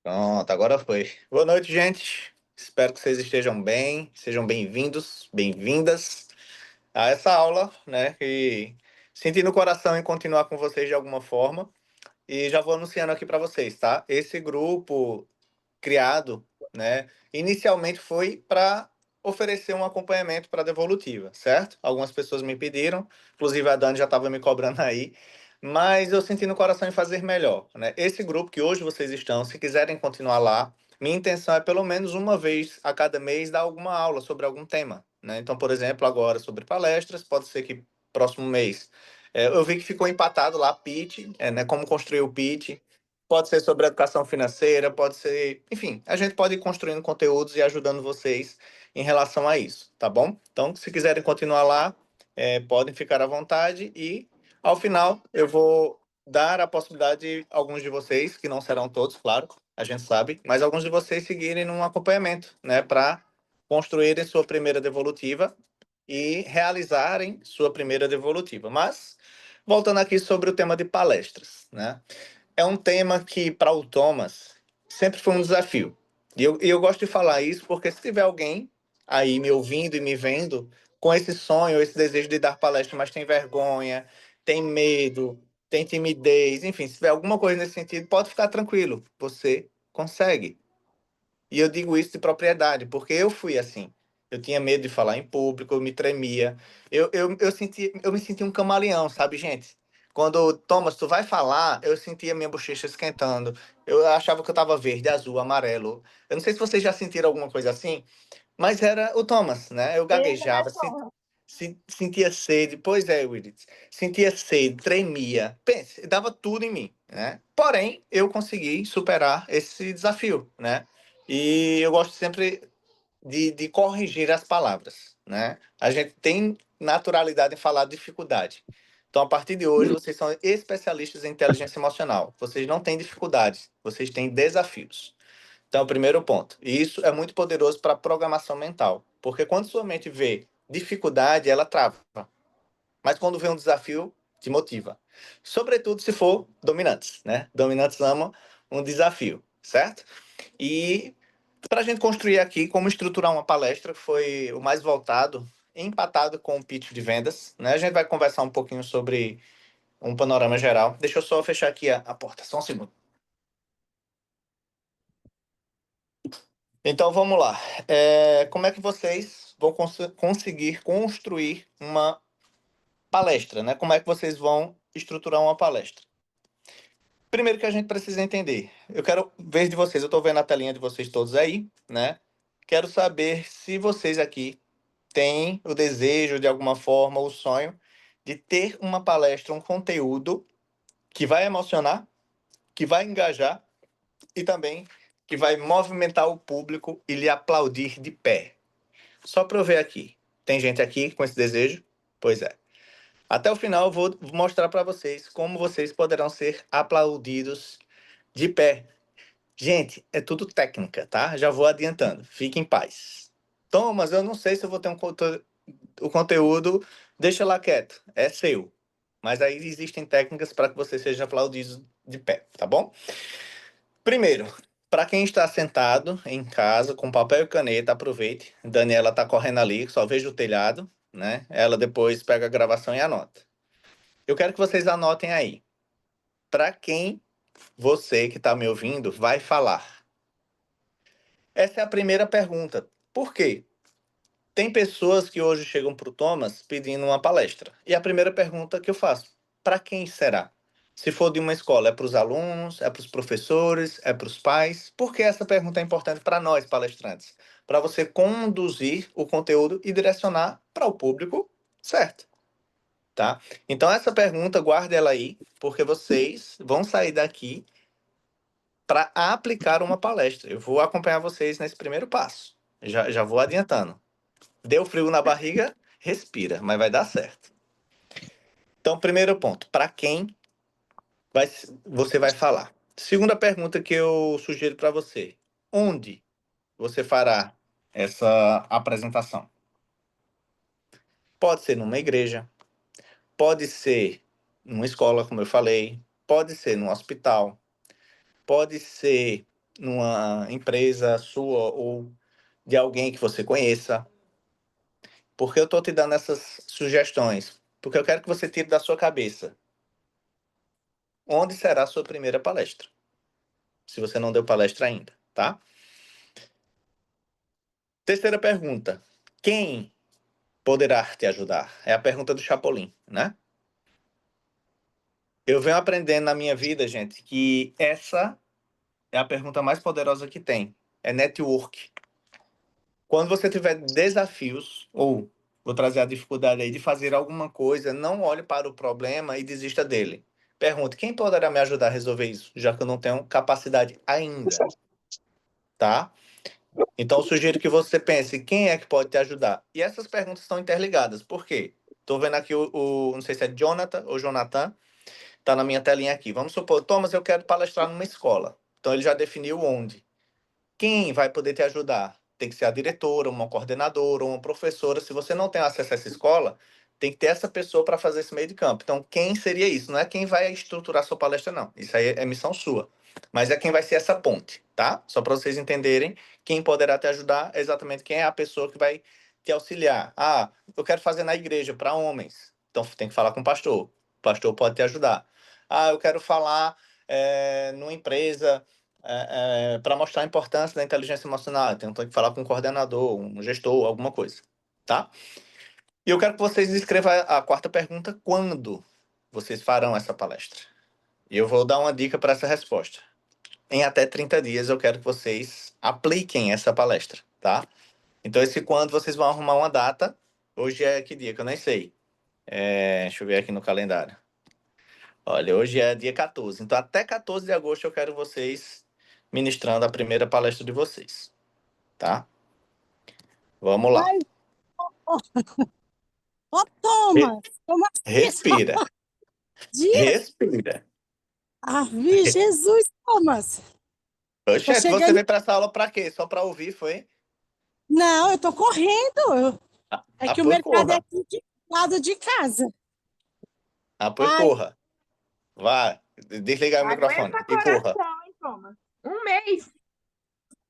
Pronto, agora foi. Boa noite, gente. Espero que vocês estejam bem, sejam bem-vindos, bem-vindas a essa aula, né? E senti no coração em continuar com vocês de alguma forma. E já vou anunciando aqui para vocês, tá? Esse grupo criado, né, inicialmente foi para oferecer um acompanhamento para a devolutiva, certo? Algumas pessoas me pediram, inclusive a Dani já estava me cobrando aí, mas eu senti no coração em fazer melhor, né? Esse grupo que hoje vocês estão, se quiserem continuar lá, minha intenção é pelo menos uma vez a cada mês dar alguma aula sobre algum tema, né? Então, por exemplo, agora sobre palestras, pode ser que próximo mês. Eu vi que ficou empatado lá, pitch, né? Como construir o pitch. Pode ser sobre educação financeira, pode ser. Enfim, a gente pode ir construindo conteúdos e ajudando vocês em relação a isso, tá bom? Então, se quiserem continuar lá, podem ficar à vontade e, ao final, eu vou dar a possibilidade de alguns de vocês, que não serão todos, claro, a gente sabe, mas alguns de vocês seguirem num acompanhamento, né, para construírem sua primeira devolutiva e realizarem sua primeira devolutiva. Mas, voltando aqui sobre o tema de palestras, né? É um tema que, para o Thomas, sempre foi um desafio. E eu gosto de falar isso porque se tiver alguém aí me ouvindo e me vendo com esse sonho, esse desejo de dar palestra, mas tem vergonha, tem medo, tem timidez, enfim, se tiver alguma coisa nesse sentido, pode ficar tranquilo, você consegue. E eu digo isso de propriedade, porque eu fui assim. Eu tinha medo de falar em público, eu me tremia. Eu me sentia um camaleão, sabe, gente? Quando, Thomas, tu vai falar, eu sentia minha bochecha esquentando. Eu achava que eu tava verde, azul, amarelo. Eu não sei se vocês já sentiram alguma coisa assim, mas era o Thomas, né? Eu Eita, gaguejava, sentia sede. Pois é, Willis. Sentia sede, tremia. Pense, dava tudo em mim, né? Porém, eu consegui superar esse desafio, né? E eu gosto sempre de corrigir as palavras, né? A gente tem naturalidade em falar dificuldade. Então, a partir de hoje, vocês são especialistas em inteligência emocional. Vocês não têm dificuldades, vocês têm desafios. Então, primeiro ponto. E isso é muito poderoso para a programação mental. Porque quando sua mente vê dificuldade, ela trava. Mas quando vê um desafio, te motiva. Sobretudo se for dominantes, né? Dominantes amam um desafio, certo? E para a gente construir aqui como estruturar uma palestra, que foi o mais voltado, empatado com o pitch de vendas, né? A gente vai conversar um pouquinho sobre um panorama geral. Deixa eu só fechar aqui a porta, só um segundo. Então vamos lá. Como é que vocês vão conseguir construir uma palestra, né? Como é que vocês vão estruturar uma palestra? Primeiro que a gente precisa entender. Eu quero ver de vocês, eu estou vendo a telinha de vocês todos aí, né? Quero saber se vocês aqui têm o desejo, de alguma forma, o sonho de ter uma palestra, um conteúdo que vai emocionar, que vai engajar e também que vai movimentar o público e lhe aplaudir de pé. Só para eu ver aqui. Tem gente aqui com esse desejo? Pois é. Até o final eu vou mostrar para vocês como vocês poderão ser aplaudidos de pé. Gente, é tudo técnica, tá? Já vou adiantando. Fique em paz. Thomas, eu não sei se eu vou ter o conteúdo. Deixa lá quieto. É seu. Mas aí existem técnicas para que você seja aplaudido de pé, tá bom? Primeiro, para quem está sentado em casa com papel e caneta, aproveite. Daniela está correndo ali, só vejo o telhado, né? Ela depois pega a gravação e anota. Eu quero que vocês anotem aí. Para quem você que está me ouvindo vai falar? Essa é a primeira pergunta. Por quê? Tem pessoas que hoje chegam para o Thomas pedindo uma palestra. E a primeira pergunta que eu faço: para quem será? Se for de uma escola, é para os alunos, é para os professores, é para os pais? Por que essa pergunta é importante para nós, palestrantes? Para você conduzir o conteúdo e direcionar para o público certo, tá? Então, essa pergunta, guarde ela aí, porque vocês vão sair daqui para aplicar uma palestra. Eu vou acompanhar vocês nesse primeiro passo. Já vou adiantando. Deu frio na barriga? Respira, mas vai dar certo. Então, primeiro ponto, para quem vai, você vai falar? Segunda pergunta que eu sugiro para você: onde você fará essa apresentação? Pode ser numa igreja, pode ser numa escola, como eu falei, pode ser num hospital, pode ser. numa empresa sua ou de alguém que você conheça. Por que eu estou te dando essas sugestões? Porque eu quero que você tire da sua cabeça onde será a sua primeira palestra, se você não deu palestra ainda, tá? Terceira pergunta. Quem poderá te ajudar? É a pergunta do Chapolin, né? Eu venho aprendendo na minha vida, gente, que essa é a pergunta mais poderosa que tem. É network. Quando você tiver desafios, ou vou trazer a dificuldade aí de fazer alguma coisa, não olhe para o problema e desista dele. Pergunte, quem poderá me ajudar a resolver isso, já que eu não tenho capacidade ainda, tá? Então, eu sugiro que você pense, quem é que pode te ajudar? E essas perguntas estão interligadas. Por quê? Estou vendo aqui não sei se é Jonathan ou Jonathan, está na minha telinha aqui. Vamos supor, Thomas, eu quero palestrar numa escola. Então, ele já definiu onde. Quem vai poder te ajudar? Tem que ser a diretora, uma coordenadora, uma professora. Se você não tem acesso a essa escola, tem que ter essa pessoa para fazer esse meio de campo. Então, quem seria isso? Não é quem vai estruturar sua palestra, não. Isso aí é missão sua. Mas é quem vai ser essa ponte, tá? Só para vocês entenderem, quem poderá te ajudar é exatamente quem é a pessoa que vai te auxiliar. Ah, eu quero fazer na igreja para homens. Então, tem que falar com o pastor. O pastor pode te ajudar. Ah, eu quero falar numa empresa para mostrar a importância da inteligência emocional. Então, tem que falar com um coordenador, um gestor, alguma coisa, tá? E eu quero que vocês escrevam a quarta pergunta, quando vocês farão essa palestra? E eu vou dar uma dica para essa resposta. Em até 30 dias eu quero que vocês apliquem essa palestra, tá? Então, esse quando vocês vão arrumar uma data. Hoje é que dia? Que eu nem sei. Deixa eu ver aqui no calendário. Olha, hoje é dia 14. Então, até 14 de agosto eu quero vocês ministrando a primeira palestra de vocês, tá? Vamos lá. Ai, ô, ô, Re- Thomas, como assim só Respira. dias? Respira. Ave Jesus, Thomas. Tô Oxente, você chegando. veio para essa aula para quê? Só para ouvir, foi? Não, eu tô correndo. É que o Pois mercado é corra. aqui de lado de casa. Pois Ai, corra. Vá, desliga aí o microfone Aguenta e corra. coração, hein, Thomas? Um mês.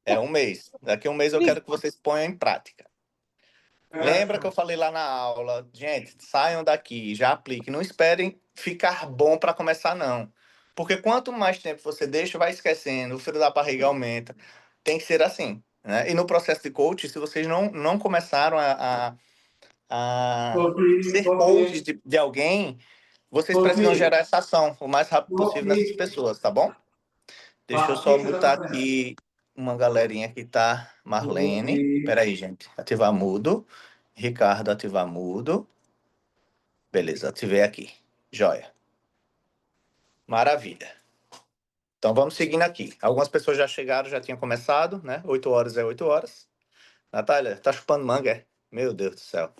É um mês. Daqui a um mês eu quero que vocês ponham em prática. Lembra que eu falei lá na aula? Gente, saiam daqui, já apliquem. Não esperem ficar bom para começar, não. Porque quanto mais tempo você deixa, vai esquecendo, o frio da barriga aumenta. Tem que ser assim, né? E no processo de coach, se vocês não começaram a ser coach de alguém, vocês precisam gerar essa ação o mais rápido possível nessas pessoas, tá bom? Deixa eu só botar aqui uma galerinha que tá. Marlene. Peraí, gente. Ativar mudo. Ricardo, ativar mudo. Beleza, ativei aqui. Joia. Maravilha. Então vamos seguindo aqui. Algumas pessoas já chegaram, já tinham começado, né? 8 horas é 8 horas. Natália, tá chupando manga, é? Meu Deus do céu.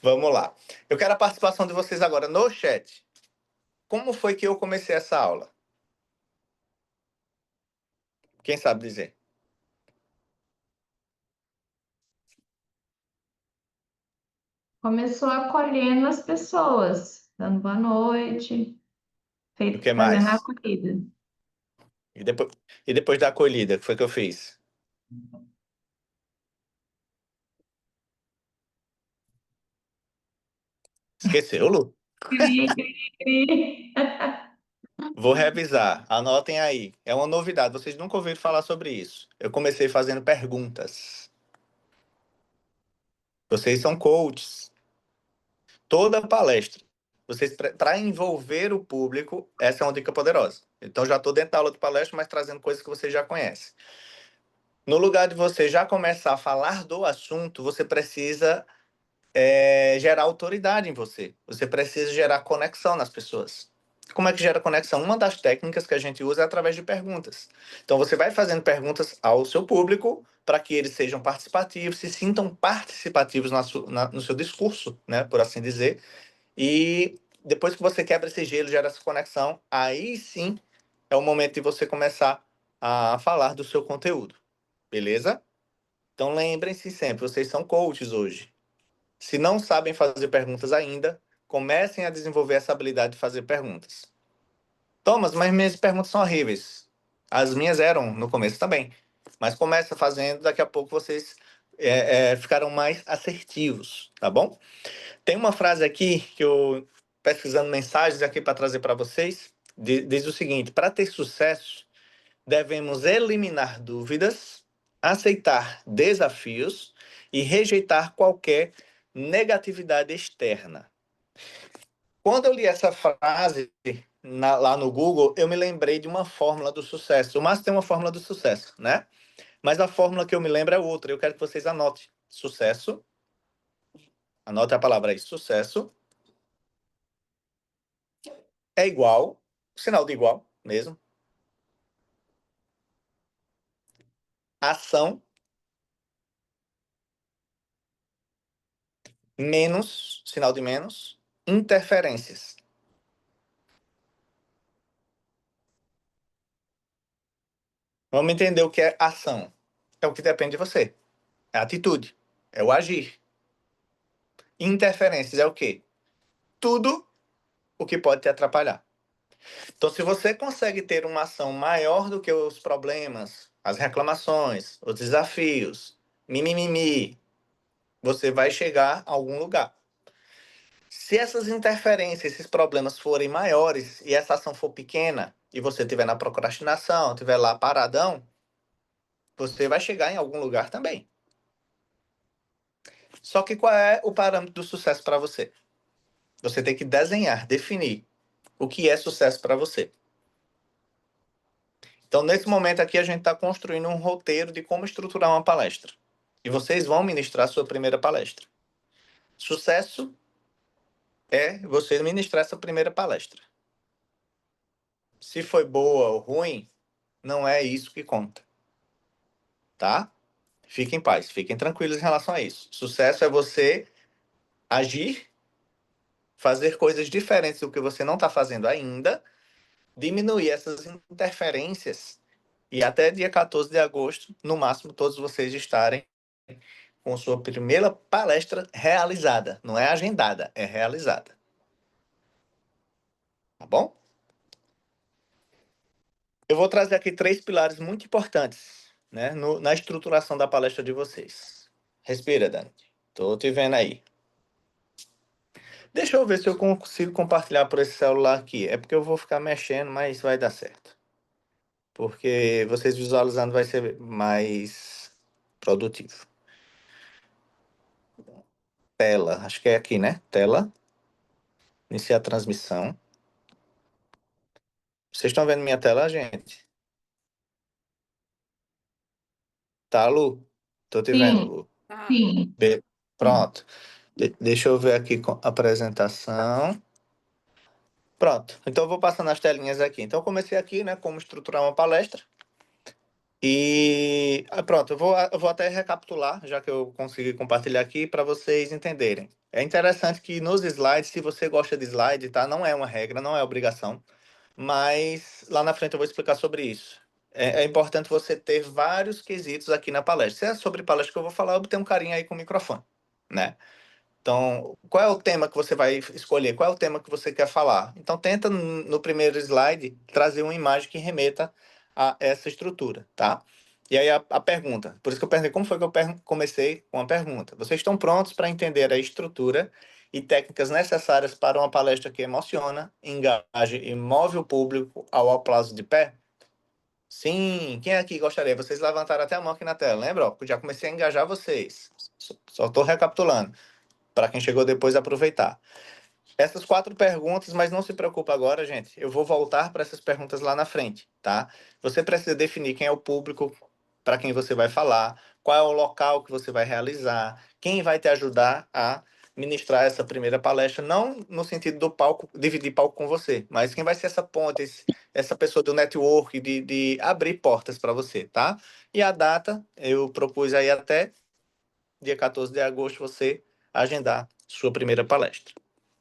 Vamos lá. Eu quero a participação de vocês agora no chat. Como foi que eu comecei essa aula? Quem sabe dizer? Começou acolhendo as pessoas, dando boa noite, O que fazendo a mais? acolhida. E depois da acolhida, o que foi que eu fiz? Esqueceu, Lu? Cri, cri, cri. Vou revisar. Anotem aí. É uma novidade. Vocês nunca ouviram falar sobre isso. Eu comecei fazendo perguntas. Vocês são coaches. Toda palestra. Vocês, para envolver o público, essa é uma dica poderosa. Então, já estou dentro da aula de palestra, mas trazendo coisas que vocês já conhecem. No lugar de você já começar a falar do assunto, você precisa gerar autoridade em você. Você precisa gerar conexão nas pessoas. Como é que gera conexão? Uma das técnicas que a gente usa é através de perguntas. Então, você vai fazendo perguntas ao seu público para que eles sejam participativos, se sintam participativos no seu discurso, né, por assim dizer. E depois que você quebra esse gelo, gera essa conexão, aí sim é o momento de você começar a falar do seu conteúdo. Beleza? Então, lembrem-se sempre, vocês são coaches hoje. Se não sabem fazer perguntas ainda, comecem a desenvolver essa habilidade de fazer perguntas. Thomas, mas minhas perguntas são horríveis. As minhas eram no começo também. Mas começa fazendo, daqui a pouco vocês ficarão mais assertivos, tá bom? Tem uma frase aqui que eu, pesquisando mensagens aqui para trazer para vocês, diz o seguinte: para ter sucesso, devemos eliminar dúvidas, aceitar desafios e rejeitar qualquer negatividade externa. Quando eu li essa frase lá no Google, eu me lembrei de uma fórmula do sucesso. O Márcio tem uma fórmula do sucesso, né? Mas a fórmula que eu me lembro é outra. Eu quero que vocês anotem. Sucesso. Anote a palavra aí. Sucesso é igual, sinal de igual mesmo. Ação menos, sinal de menos, interferências. Vamos entender o que é ação. É o que depende de você. É a atitude. É o agir. Interferências é o quê? Tudo o que pode te atrapalhar. Então, se você consegue ter uma ação maior do que os problemas, as reclamações, os desafios, mimimi, você vai chegar a algum lugar. Se essas interferências, esses problemas forem maiores e essa ação for pequena e você estiver na procrastinação, estiver lá paradão, você vai chegar em algum lugar também. Só que qual é o parâmetro do sucesso para você? Você tem que desenhar, definir o que é sucesso para você. Então, nesse momento aqui, a gente está construindo um roteiro de como estruturar uma palestra. E vocês vão ministrar a sua primeira palestra. Sucesso é você ministrar essa primeira palestra. Se foi boa ou ruim, não é isso que conta. Tá? Fiquem em paz, fiquem tranquilos em relação a isso. Sucesso é você agir, fazer coisas diferentes do que você não está fazendo ainda, diminuir essas interferências e até dia 14 de agosto, no máximo, todos vocês estarem com sua primeira palestra realizada. Não é agendada, é realizada. Tá bom? Eu vou trazer aqui 3 pilares muito importantes, né, na estruturação da palestra de vocês. Respira, Dani. Tô te vendo aí. Deixa eu ver se eu consigo compartilhar por esse celular aqui. É porque eu vou ficar mexendo, mas vai dar certo. Porque vocês visualizando vai ser mais produtivo. Tela, acho que é aqui, né? Tela. Iniciar a transmissão. Vocês estão vendo minha tela, gente? Tá, Lu? Tô te vendo, Sim, Lu. sim, sim. Pronto. Deixa eu ver aqui com a apresentação. Pronto. Então eu vou passando as telinhas aqui. Então eu comecei aqui, né, como estruturar uma palestra. E pronto, eu vou até recapitular, já que eu consegui compartilhar aqui, para vocês entenderem. É interessante que nos slides, se você gosta de slide, tá? Não é uma regra, não é obrigação, mas lá na frente eu vou explicar sobre isso. É importante você ter vários quesitos aqui na palestra. Se é sobre palestra que eu vou falar, eu tenho um carinho aí com o microfone, né? Então, qual é o tema que você vai escolher? Qual é o tema que você quer falar? Então, tenta no primeiro slide trazer uma imagem que remeta a essa estrutura, tá? E aí a pergunta, por isso que eu perguntei como foi que eu comecei com a pergunta. Vocês estão prontos para entender a estrutura e técnicas necessárias para uma palestra que emociona, engaje e move o público ao aplauso de pé? Sim, quem aqui gostaria? Vocês levantaram até a mão aqui na tela, lembra? Ó, já comecei a engajar vocês. Só estou recapitulando para quem chegou depois aproveitar. Essas 4 perguntas, mas não se preocupa agora, gente. Eu vou voltar para essas perguntas lá na frente, tá? Você precisa definir quem é o público para quem você vai falar, qual é o local que você vai realizar, quem vai te ajudar a ministrar essa primeira palestra, não no sentido do palco, dividir palco com você, mas quem vai ser essa ponte, essa pessoa do network, de abrir portas para você, tá? E a data, eu propus aí até dia 14 de agosto, você agendar sua primeira palestra.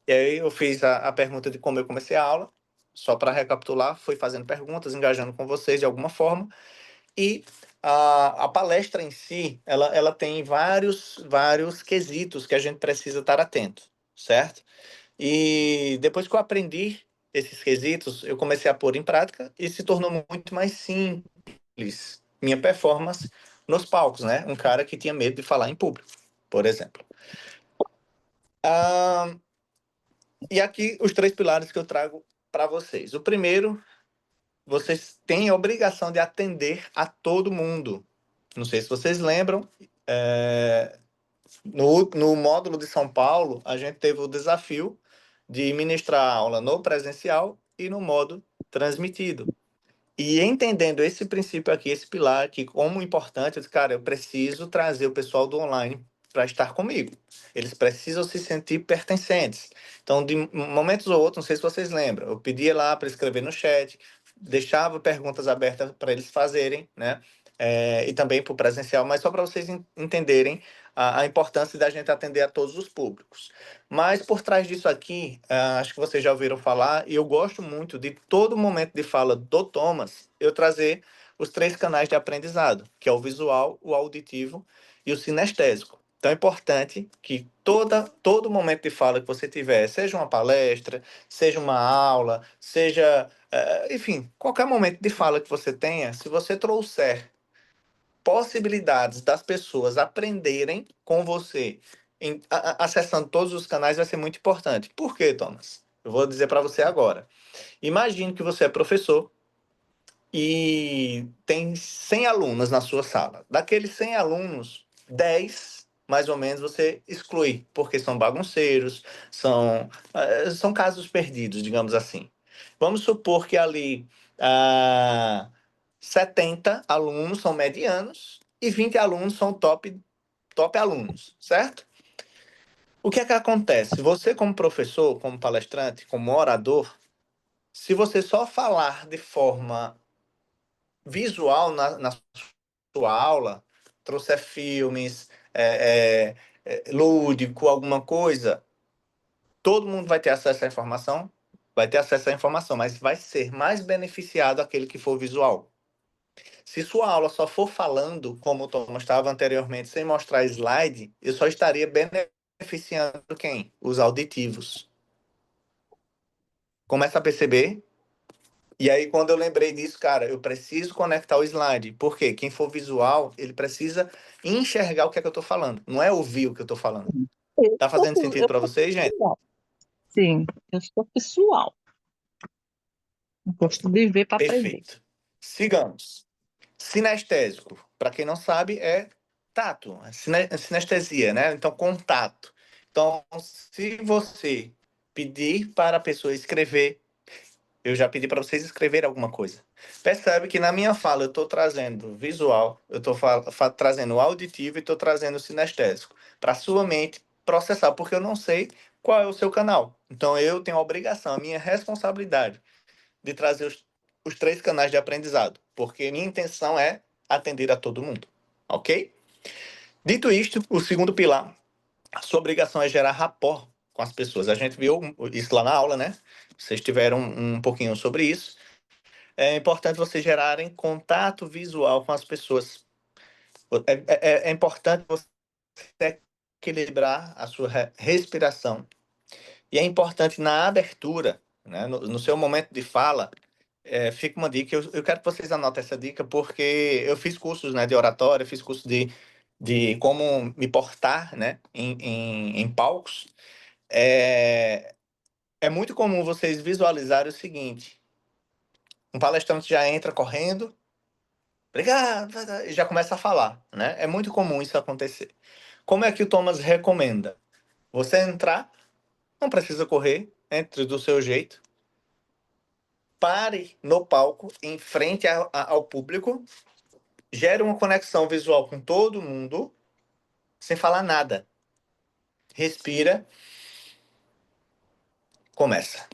E aí eu fiz a pergunta de como eu comecei a aula, só para recapitular, fui fazendo perguntas, engajando com vocês de alguma forma, e a palestra em si, ela tem vários quesitos que a gente precisa estar atento, certo? E depois que eu aprendi esses quesitos, eu comecei a pôr em prática e se tornou muito mais simples minha performance nos palcos, né? Um cara que tinha medo de falar em público, por exemplo. E aqui os 3 pilares que eu trago para vocês. O primeiro, vocês têm a obrigação de atender a todo mundo. Não sei se vocês lembram, no módulo de São Paulo, a gente teve o desafio de ministrar a aula no presencial e no modo transmitido. E entendendo esse princípio aqui, esse pilar aqui, como importante, eu disse, cara, eu preciso trazer o pessoal do online para estar comigo. Eles precisam se sentir pertencentes. Então, de momentos ou outros, não sei se vocês lembram, eu pedia lá para escrever no chat, deixava perguntas abertas para eles fazerem, né? E também para o presencial, mas só para vocês entenderem a importância da gente atender a todos os públicos. Mas por trás disso aqui, acho que vocês já ouviram falar, e eu gosto muito de todo momento de fala do Thomas, eu trazer os 3 canais de aprendizado, que é o visual, o auditivo e o sinestésico. Então é importante que todo momento de fala que você tiver, seja uma palestra, seja uma aula, seja, enfim, qualquer momento de fala que você tenha, se você trouxer possibilidades das pessoas aprenderem com você, acessando todos os canais, vai ser muito importante. Por quê, Thomas? Eu vou dizer para você agora. Imagine que você é professor e tem 100 alunos na sua sala. Daqueles 100 alunos, 10, mais ou menos, você exclui, porque são bagunceiros, são casos perdidos, digamos assim. Vamos supor que ali 70 alunos são medianos e 20 alunos são top alunos, certo? O que é que acontece? Você, como professor, como palestrante, como orador, se você só falar de forma visual na sua aula, trouxer filmes, lúdico, alguma coisa, todo mundo vai ter acesso à informação, vai ter acesso à informação, mas vai ser mais beneficiado aquele que for visual. Se sua aula só for falando, como o Thomas estava anteriormente, sem mostrar slide, eu só estaria beneficiando quem? Os auditivos. Começa a perceber? E aí, quando eu lembrei disso, cara, eu preciso conectar o slide. Por quê? Quem for visual, ele precisa enxergar o que é que eu estou falando. Não é ouvir o que eu estou falando. Tá fazendo sentido para sou vocês, gente? pessoal. Sim, eu sou pessoal. Eu gosto de ver para aprender. Perfeito. Sigamos. Sinestésico, para quem não sabe, é tato, sinestesia, né? Então, contato. Então, se você pedir para a pessoa escrever, eu já pedi para vocês escreverem alguma coisa. Percebe que na minha fala eu estou trazendo visual, eu estou trazendo auditivo e estou trazendo sinestésico, para a sua mente processar, porque eu não sei qual é o seu canal. Então, eu tenho a obrigação, a minha responsabilidade de trazer os 3 canais de aprendizado, porque minha intenção é atender a todo mundo, ok? Dito isto, o segundo pilar, a sua obrigação é gerar rapport com as pessoas. A gente viu isso lá na aula, né? Vocês tiveram um pouquinho sobre isso. É importante vocês gerarem contato visual com as pessoas. É importante você equilibrar a sua respiração. E é importante na abertura, né? No seu momento de fala, fica uma dica, eu quero que vocês anotem essa dica, porque eu fiz cursos, né, de oratória, fiz curso de como me portar, né, em palcos. É muito comum vocês visualizarem o seguinte: um palestrante já entra correndo, obrigado, e já começa a falar, né? É muito comum isso acontecer. Como é que o Thomas recomenda? Você entrar, não precisa correr, entre do seu jeito, pare no palco, em frente ao público, gera uma conexão visual com todo mundo, sem falar nada. Respira, começa.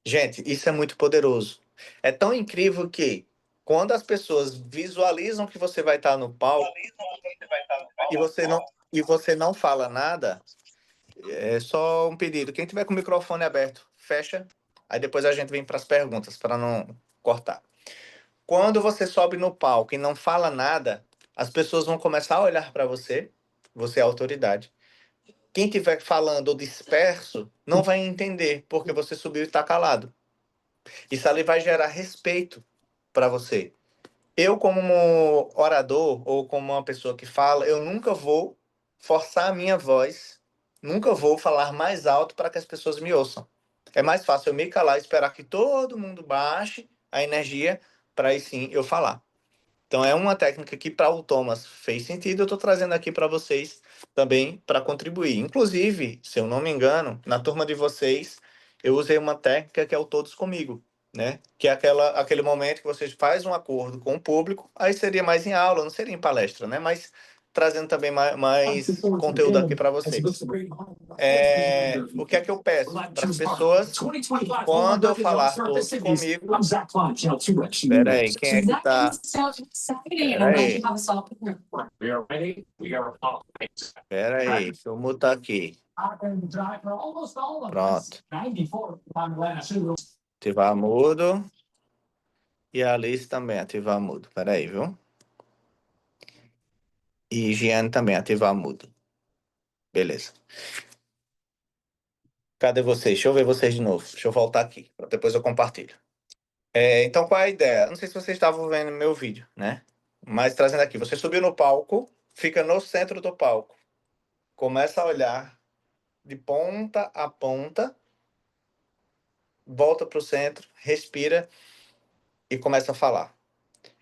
Gente, isso é muito poderoso. É tão incrível que, quando as pessoas visualizam que você vai estar no palco e você não fala nada, é só um pedido. Quem tiver com o microfone aberto, fecha. Aí depois a gente vem para as perguntas, para não cortar. Quando você sobe no palco e não fala nada, as pessoas vão começar a olhar para você, você é a autoridade, quem estiver falando ou disperso não vai entender, porque você subiu e está calado. Isso ali vai gerar respeito para você. Eu, como um orador ou como uma pessoa que fala, eu nunca vou forçar a minha voz, nunca vou falar mais alto para que as pessoas me ouçam. É mais fácil eu me calar e esperar que todo mundo baixe a energia para aí sim eu falar. Então é uma técnica que para o Thomas fez sentido, eu estou trazendo aqui para vocês também para contribuir. Inclusive, se eu não me engano, na turma de vocês, eu usei uma técnica que é o todos comigo, né? Que é aquele momento que vocês fazem um acordo com o público, aí seria mais em aula, não seria em palestra, né? Mas trazendo também mais conteúdo aqui para vocês. O que é que eu peço para as pessoas quando eu falar todos comigo? Espera aí, quem é que tá? Espera aí, espera aí, deixa eu mutar aqui. Pronto. Ativar mudo. E a Alice também ativar mudo. Espera aí, viu? E Giane também ativar mudo. Beleza. Cadê vocês? Deixa eu ver vocês de novo. Deixa eu voltar aqui. Depois eu compartilho. Então, qual é a ideia? Não sei se vocês estavam vendo meu vídeo, né? Mas trazendo aqui. Você subiu no palco, fica no centro do palco. Começa a olhar de ponta a ponta, volta para o centro, respira e começa a falar.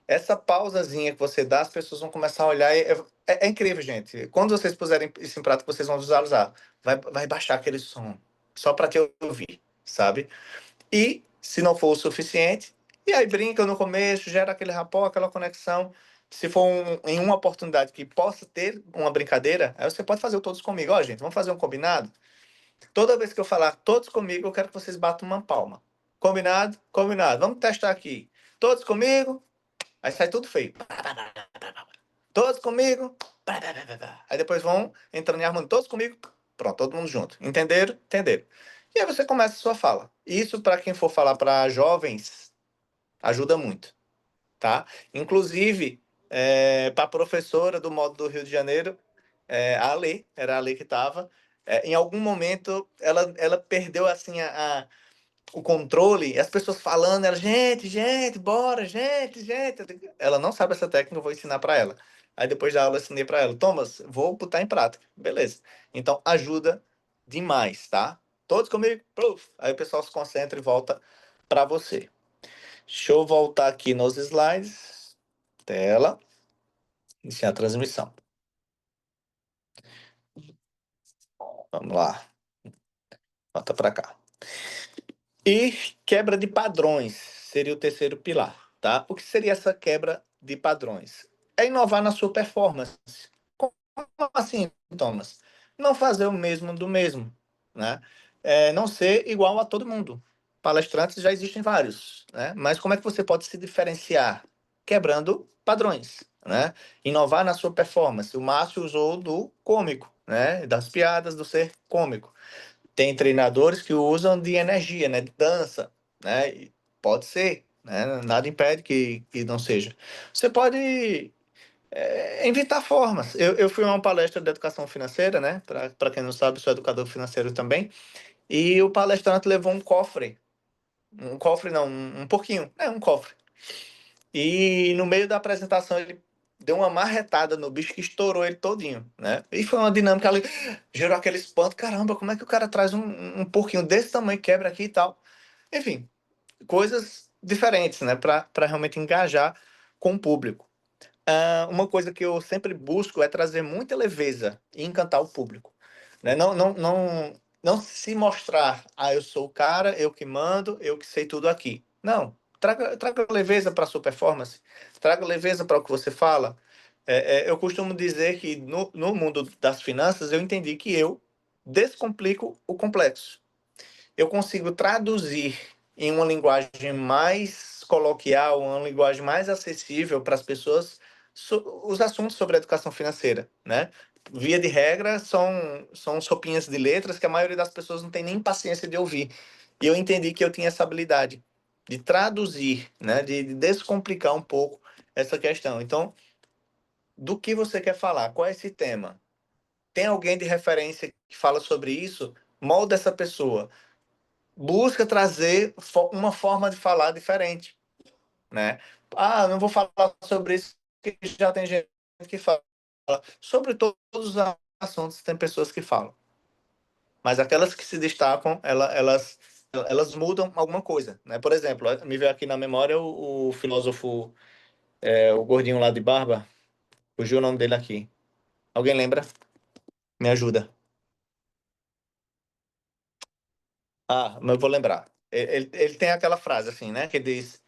Essa pausazinha que você dá, as pessoas vão começar a olhar. É incrível, gente. Quando vocês puserem isso em prática, vocês vão visualizar. Vai baixar aquele som, só para te ouvir, sabe? E, se não for o suficiente, e aí brinca no começo, gera aquele rapport, aquela conexão. Se for em uma oportunidade que possa ter uma brincadeira, aí você pode fazer o todos comigo. Ó, gente, vamos fazer um combinado? Toda vez que eu falar todos comigo, eu quero que vocês batam uma palma. Combinado? Combinado. Vamos testar aqui. Todos comigo? Aí sai tudo feio. Todos comigo? Aí depois vão entrando em harmonia. Todos comigo? Pronto, todo mundo junto. Entenderam? Entenderam. E aí você começa a sua fala. Isso, para quem for falar para jovens, ajuda muito, tá? Inclusive, para a professora do Modo do Rio de Janeiro, a Lê, era a Lê que estava, em algum momento ela perdeu assim o controle, e as pessoas falando, ela, gente, bora, gente. Ela não sabe essa técnica, eu vou ensinar para ela. Aí depois da aula eu ensinei para ela, Thomas, vou botar em prática. Beleza. Então ajuda demais, tá? Todos comigo? Pluf. Aí o pessoal se concentra e volta para você. Deixa eu voltar aqui nos slides. Tela. Iniciar a transmissão. Vamos lá. Volta para cá. E quebra de padrões seria o terceiro pilar, tá? O que seria essa quebra de padrões? É inovar na sua performance. Como assim, Thomas? Não fazer o mesmo do mesmo, né? Não ser igual a todo mundo. Palestrantes já existem vários, né? Mas como é que você pode se diferenciar? Quebrando padrões, né? Inovar na sua performance. O Márcio usou do cômico, né? Das piadas, do ser cômico. Tem treinadores que usam de energia, né? De dança, né? E pode ser, né? Nada impede que não seja. Você pode inventar formas. Eu fui a uma palestra de educação financeira, né? Para quem não sabe, sou educador financeiro também. E o palestrante levou um cofre. Um cofre não, um porquinho. Um cofre. E no meio da apresentação ele deu uma marretada no bicho que estourou ele todinho, né? E foi uma dinâmica ali, gerou aquele espanto. Caramba, como é que o cara traz um porquinho desse tamanho, quebra aqui e tal? Enfim, coisas diferentes, né? Para realmente engajar com o público. Uma coisa que eu sempre busco é trazer muita leveza e encantar o público, né? Não se mostrar, eu sou o cara, eu que mando, eu que sei tudo aqui. Não, traga leveza para a sua performance, traga leveza para o que você fala. Eu costumo dizer que no mundo das finanças eu entendi que eu descomplico o complexo. Eu consigo traduzir em uma linguagem mais coloquial, uma linguagem mais acessível para as pessoas, os assuntos sobre a educação financeira, né? Via de regra, são sopinhas de letras que a maioria das pessoas não tem nem paciência de ouvir. E eu entendi que eu tinha essa habilidade de traduzir, né? De descomplicar um pouco essa questão. Então, do que você quer falar? Qual é esse tema? tem alguém de referência que fala sobre isso, molda essa pessoa. Busca trazer uma forma de falar diferente, né? Ah, não vou falar sobre isso, porque já tem gente que fala. Sobre todos os assuntos, tem pessoas que falam. Mas aquelas que se destacam, elas mudam alguma coisa, né? Por exemplo, me veio aqui na memória o filósofo, o gordinho lá de barba, fugiu o nome dele aqui. Alguém lembra? Me ajuda. Ah, mas eu vou lembrar. Ele tem aquela frase assim, né? Que diz: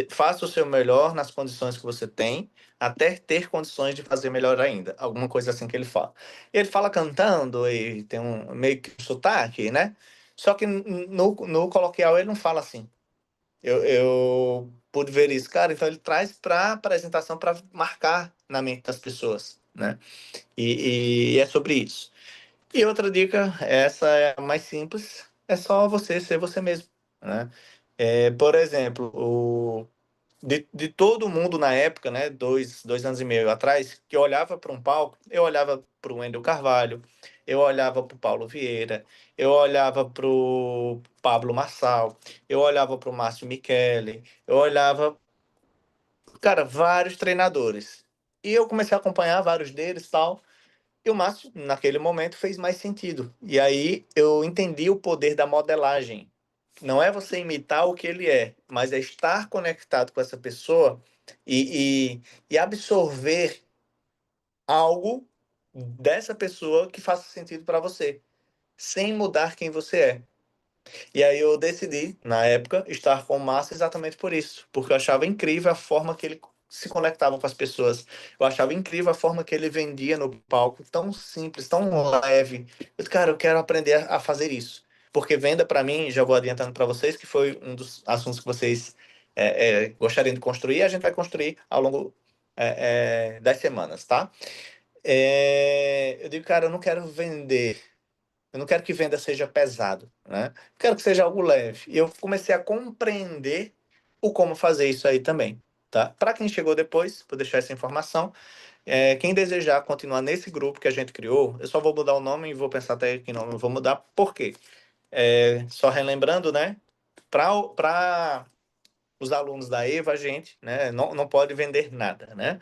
faça o seu melhor nas condições que você tem, até ter condições de fazer melhor ainda. Alguma coisa assim que ele fala. Ele fala cantando e tem um meio que um sotaque, né? Só que no coloquial ele não fala assim. Eu pude ver isso, cara. Então ele traz para apresentação para marcar na mente das pessoas, né? E é sobre isso. E outra dica, essa é a mais simples, é só você ser você mesmo, né? Por exemplo, de todo mundo na época, né, dois anos e meio atrás, que eu olhava para um palco, eu olhava para o Wendel Carvalho, eu olhava para o Paulo Vieira, eu olhava para o Pablo Marçal, eu olhava para o Márcio Michele, eu olhava, cara, vários treinadores. E eu comecei a acompanhar vários deles e tal. E o Márcio, naquele momento, fez mais sentido. E aí eu entendi o poder da modelagem. Não é você imitar o que ele é, mas é estar conectado com essa pessoa e absorver algo dessa pessoa que faça sentido para você, sem mudar quem você é. E aí eu decidi, na época, estar com o Márcio exatamente por isso, porque eu achava incrível a forma que ele se conectava com as pessoas. Eu achava incrível a forma que ele vendia no palco, tão simples, tão leve. Eu, cara, eu quero aprender a fazer isso. Porque venda, para mim, já vou adiantando para vocês, que foi um dos assuntos que vocês gostariam de construir, e a gente vai construir ao longo das semanas, tá? Eu digo, cara, eu não quero vender. Eu não quero que venda seja pesado, né? Eu quero que seja algo leve. E eu comecei a compreender o como fazer isso aí também, tá? Para quem chegou depois, vou deixar essa informação. Quem desejar continuar nesse grupo que a gente criou, eu só vou mudar o nome e vou pensar até que nome eu vou mudar. Por quê? Só relembrando, né? Para os alunos da EVA, a gente, né, não pode vender nada, né?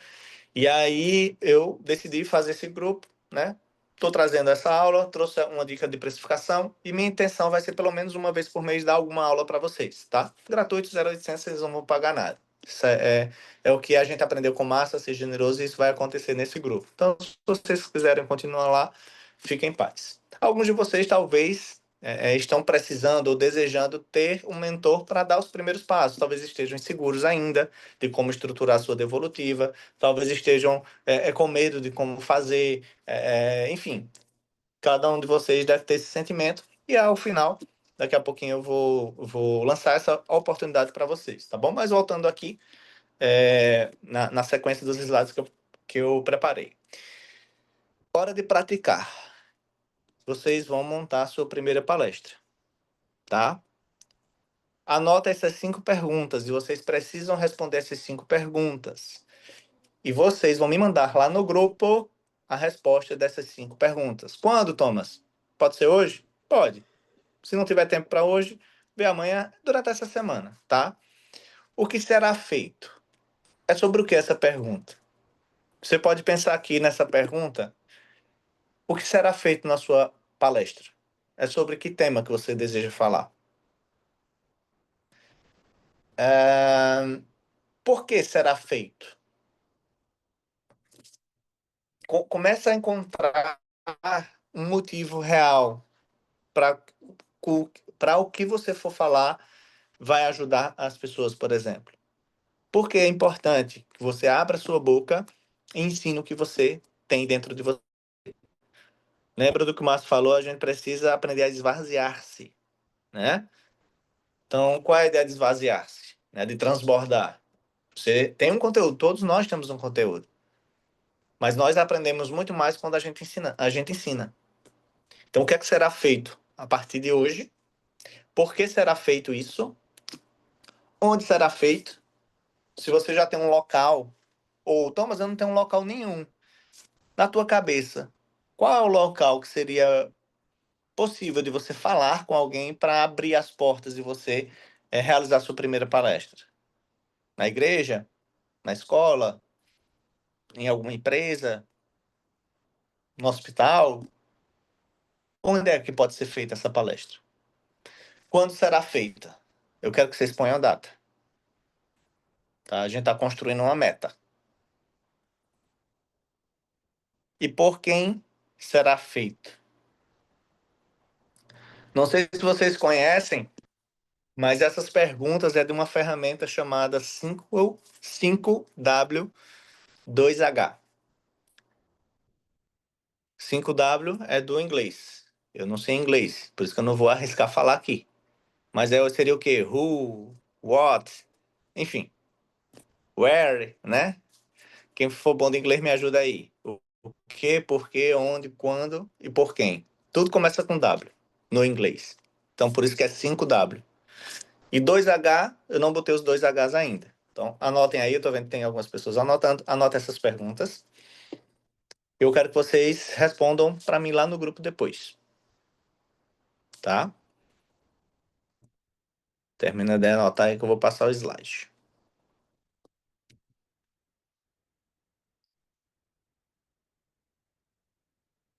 E aí eu decidi fazer esse grupo, né? Estou trazendo essa aula, trouxe uma dica de precificação e minha intenção vai ser pelo menos uma vez por mês dar alguma aula para vocês, tá? Gratuito, 0,800, vocês não vão pagar nada. Isso é o que a gente aprendeu com massa, ser generoso, e isso vai acontecer nesse grupo. Então, se vocês quiserem continuar lá, fiquem em paz. Alguns de vocês talvez estão precisando ou desejando ter um mentor para dar os primeiros passos. Talvez estejam inseguros ainda de como estruturar a sua devolutiva, talvez estejam com medo de como fazer, enfim, cada um de vocês deve ter esse sentimento e ao final, daqui a pouquinho eu vou lançar essa oportunidade para vocês, tá bom? Mas voltando aqui, na sequência dos slides que eu preparei. Hora de praticar. Vocês vão montar a sua primeira palestra, tá? Anota essas 5 perguntas e vocês precisam responder essas 5 perguntas. E vocês vão me mandar lá no grupo a resposta dessas 5 perguntas. Quando, Thomas? Pode ser hoje? Pode. Se não tiver tempo para hoje, vê amanhã, durante essa semana, tá? O que será feito? É sobre o que essa pergunta? Você pode pensar aqui nessa pergunta, o que será feito na sua palestra? É sobre que tema que você deseja falar? Por que será feito? Começa a encontrar um motivo real para o que você for falar vai ajudar as pessoas, por exemplo. Porque é importante que você abra sua boca e ensine o que você tem dentro de você. Lembra do que o Márcio falou? A gente precisa aprender a esvaziar-se, né? Então, qual é a ideia de esvaziar-se? De transbordar. Você tem um conteúdo, todos nós temos um conteúdo. Mas nós aprendemos muito mais quando a gente ensina. Então, o que é que será feito a partir de hoje? Por que será feito isso? Onde será feito? Se você já tem um local, ou, Thomas, eu não tenho um local nenhum. Na tua cabeça, Qual é o local que seria possível de você falar com alguém para abrir as portas de você realizar sua primeira palestra? Na igreja? Na escola? Em alguma empresa? No hospital? Onde é que pode ser feita essa palestra? Quando será feita? Eu quero que vocês ponham a data. Tá? A gente está construindo uma meta. E por quem será feito? Não sei se vocês conhecem, mas essas perguntas é de uma ferramenta chamada 5W2H. 5W é do inglês. Eu não sei inglês, por isso que eu não vou arriscar falar aqui. Mas seria o quê? Who, what, enfim, where, né? Quem for bom de inglês me ajuda aí. O que, por quê, onde, quando e por quem. Tudo começa com W no inglês. Então por isso que é 5W. E 2H, eu não botei os dois Hs ainda. Então anotem aí, eu tô vendo que tem algumas pessoas anotando. Anota essas perguntas. Eu quero que vocês respondam para mim lá no grupo depois. Tá? Termina de anotar aí que eu vou passar o slide.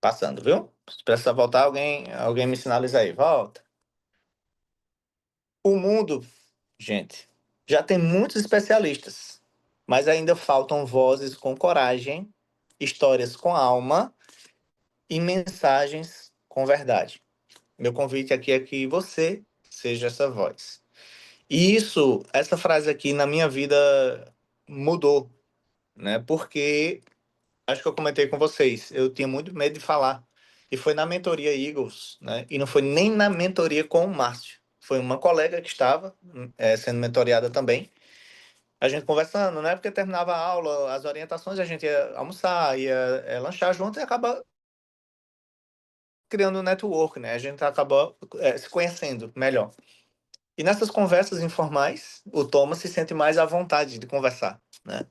Passando, viu? Se precisar voltar, alguém me sinaliza aí. Volta. O mundo, gente, já tem muitos especialistas, mas ainda faltam vozes com coragem, histórias com alma e mensagens com verdade. Meu convite aqui é que você seja essa voz. E essa frase aqui na minha vida mudou, né? Porque acho que eu comentei com vocês, eu tinha muito medo de falar. E foi na mentoria Eagles, né? E não foi nem na mentoria com o Márcio. Foi uma colega que estava sendo mentoriada também. A gente conversando, né? Porque terminava a aula, as orientações, a gente ia almoçar, ia lanchar junto e acaba criando um network, né? A gente acaba se conhecendo melhor. E nessas conversas informais, o Thomas se sente mais à vontade de conversar, né?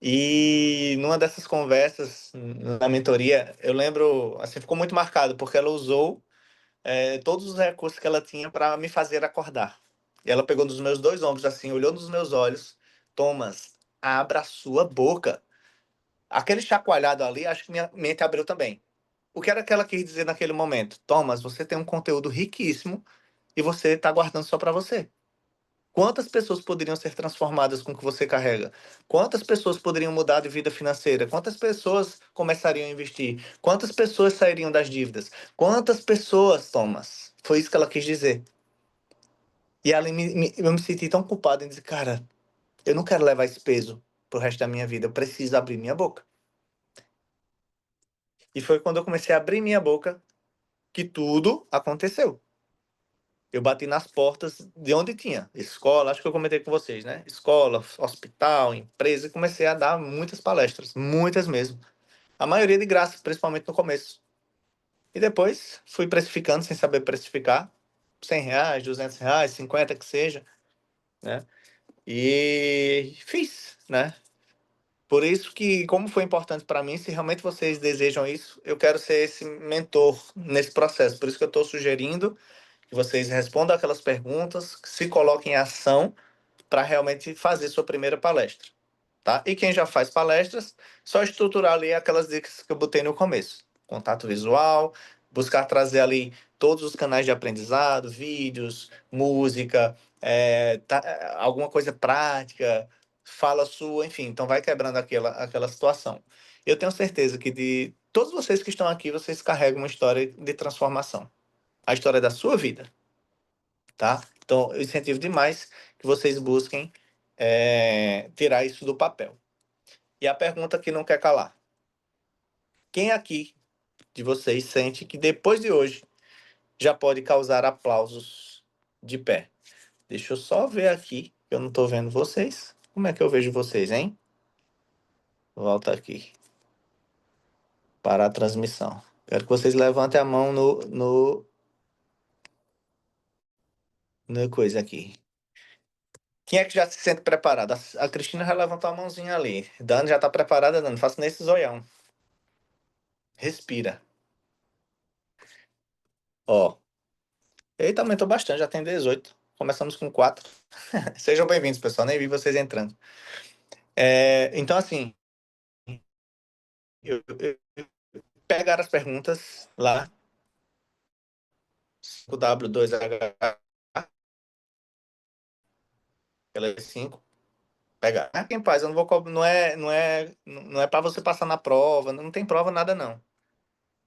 E numa dessas conversas, na mentoria, eu lembro, assim, ficou muito marcado, porque ela usou todos os recursos que ela tinha para me fazer acordar. E ela pegou nos meus dois ombros, assim, olhou nos meus olhos, Thomas, abra a sua boca. Aquele chacoalhado ali, acho que minha mente abriu também. O que era que ela quis dizer naquele momento? Thomas, você tem um conteúdo riquíssimo e você está guardando só para você. Quantas pessoas poderiam ser transformadas com o que você carrega? Quantas pessoas poderiam mudar de vida financeira? Quantas pessoas começariam a investir? Quantas pessoas sairiam das dívidas? Quantas pessoas, Thomas? Foi isso que ela quis dizer. E eu me senti tão culpado em dizer, cara, eu não quero levar esse peso pro resto da minha vida. Eu preciso abrir minha boca. E foi quando eu comecei a abrir minha boca que tudo aconteceu. Eu bati nas portas de onde tinha escola, acho que eu comentei com vocês, né? Escola, hospital, empresa, e comecei a dar muitas palestras, muitas mesmo. A maioria de graça, principalmente no começo. E depois fui precificando sem saber precificar, R$ 100, R$ 200, 50 que seja, né? E fiz, né? Por isso que, como foi importante para mim, se realmente vocês desejam isso, eu quero ser esse mentor nesse processo. Por isso que eu estou sugerindo que vocês respondam aquelas perguntas, se coloquem em ação para realmente fazer sua primeira palestra, tá? E quem já faz palestras, só estruturar ali aquelas dicas que eu botei no começo. Contato visual, buscar trazer ali todos os canais de aprendizado, vídeos, música, alguma coisa prática, fala sua, enfim. Então vai quebrando aquela situação. Eu tenho certeza que de todos vocês que estão aqui, vocês carregam uma história de transformação. A história da sua vida, tá? Então, eu incentivo demais que vocês busquem tirar isso do papel. E a pergunta que não quer calar: quem aqui de vocês sente que depois de hoje já pode causar aplausos de pé? Deixa eu só ver aqui, eu não estou vendo vocês. Como é que eu vejo vocês, hein? Volta aqui. Para a transmissão. Quero que vocês levantem a mão no coisa aqui. Quem é que já se sente preparado? A Cristina já levantou a mãozinha ali. Dani já está preparada, Dani. Faça nesse zoião. Respira. Ó, eita, aumentou bastante, já tem 18. Começamos com 4. Sejam bem-vindos, pessoal. Nem vi vocês entrando. Então, assim, eu pegar as perguntas lá, 5W2H, aquelas 5, pegar. Ah, quem faz, eu não vou não é para você passar na prova, não tem prova nada não,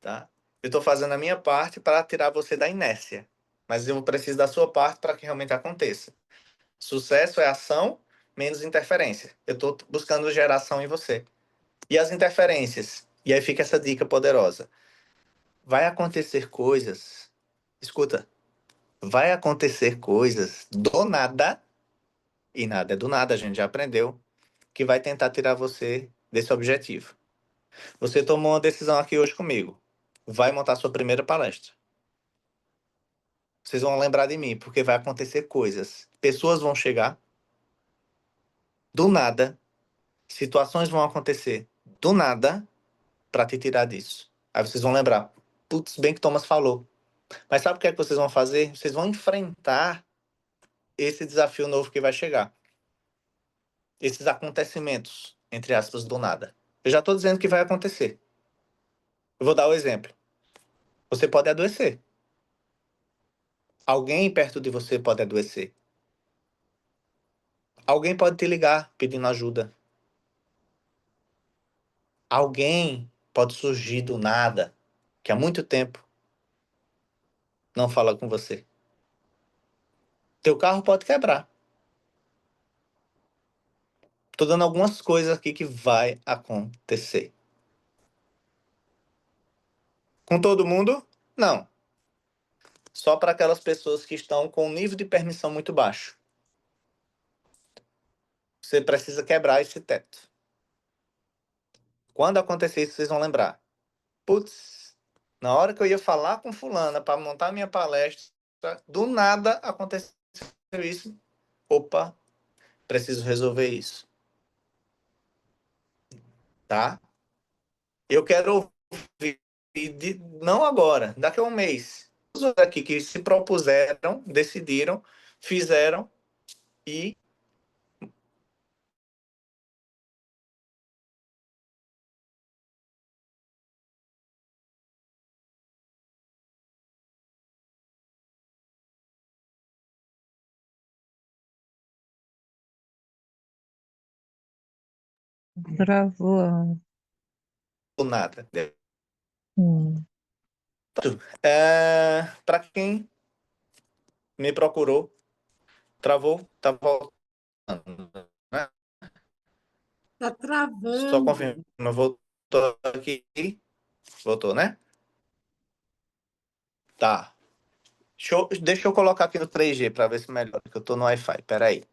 tá? Eu estou fazendo a minha parte para tirar você da inércia, mas eu preciso da sua parte para que realmente aconteça. Sucesso é ação menos interferência. Eu estou buscando geração em você. E as interferências? E aí fica essa dica poderosa. Vai acontecer coisas. Escuta, vai acontecer coisas do nada, e nada é do nada, a gente já aprendeu, que vai tentar tirar você desse objetivo. Você tomou uma decisão aqui hoje comigo. Vai montar sua primeira palestra. Vocês vão lembrar de mim, porque vai acontecer coisas. Pessoas vão chegar do nada, situações vão acontecer do nada para te tirar disso. Aí vocês vão lembrar, putz, bem que Thomas falou. Mas sabe o que é que vocês vão fazer? Vocês vão enfrentar esse desafio novo que vai chegar. Esses acontecimentos, entre aspas, do nada. Eu já estou dizendo que vai acontecer. Eu vou dar o exemplo. Você pode adoecer. Alguém perto de você pode adoecer. Alguém pode te ligar pedindo ajuda. Alguém pode surgir do nada, que há muito tempo não fala com você. Teu carro pode quebrar. Tô dando algumas coisas aqui que vai acontecer. Com todo mundo? Não. Só para aquelas pessoas que estão com um nível de permissão muito baixo. Você precisa quebrar esse teto. Quando acontecer isso, vocês vão lembrar. Putz, na hora que eu ia falar com fulana para montar minha palestra, do nada aconteceu isso. Opa, preciso resolver isso. Tá? Eu quero ouvir, não agora, daqui a um mês. Os outros aqui que se propuseram, decidiram, fizeram e Travou. do nada. Hum. Para quem me procurou, travou, tá voltando, né? Tá Só travando. confirma, voltou aqui, voltou, né? Tá. Deixa eu colocar aqui no 3G para ver se melhora, que eu tô no Wi-Fi, peraí.